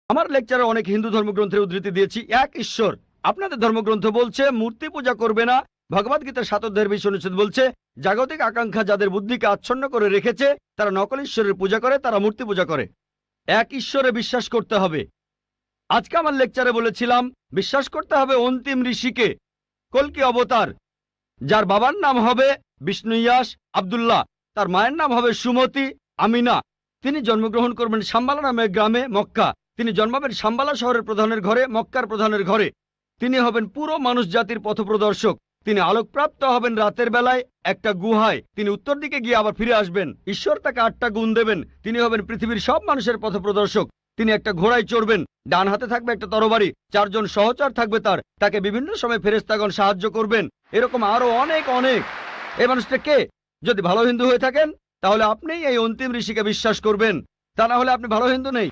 আমার লেকচারে অনেক হিন্দু ধর্মগ্রন্থের উদ্ধৃতি দিয়েছি, এক ঈশ্বর। আপনাদের ধর্মগ্রন্থ বলছে মূর্তি পূজা করবে না। ভগবদ গীতার ৭ অধ্যায়ের ২০ অনুচ্ছেদ বলছে জাগতিক আকাঙ্ক্ষা যাদের বুদ্ধিকে আচ্ছন্ন করে রেখেছে তারা নকল ঈশ্বরের পূজা করে, তারা মূর্তি পূজা করে। এক ঈশ্বরে বিশ্বাস করতে হবে। আজকে আমার লেকচারে বলেছিলাম বিশ্বাস করতে হবে অন্তিম ঋষিকে, কল্কি অবতার, যার বাবার নাম হবে বিষ্ণুইয়াস আব্দুল্লাহ, তার মায়ের নাম হবে সুমতি আমিনা। তিনি জন্মগ্রহণ করবেন শাম্বালা নামের গ্রামে মক্কা। তিনি জন্মাবেন শাম্বালা শহরের প্রধানের ঘরে, মক্কার প্রধানের ঘরে। তিনি হবেন পুরো মানুষ জাতির পথপ্রদর্শক। তিনি আলোকপ্রাপ্ত হবেন রাতের বেলায় একটা গুহায়। তিনি উত্তর দিকে গিয়ে আবার ফিরে আসবেন। ঈশ্বর তাকে ৮টা গুণ দেবেন। তিনি হবেন পৃথিবীর সব মানুষের পথপ্রদর্শক। তিনি একটা ঘোড়ায় চড়বেন, ডান হাতে থাকবে একটা তরবারি, 4 জন সহচর থাকবে তাকে বিভিন্ন সময় ফেরেশতাগণ সাহায্য করবেন। এরকম আরো অনেক অনেক। এই মানুষটা কে? যদি ভালো হিন্দু হয়ে থাকেন তাহলে আপনিই এই অন্তিম ঋষিকে বিশ্বাস করবেন, তা না হলে আপনি ভালো হিন্দু নেই।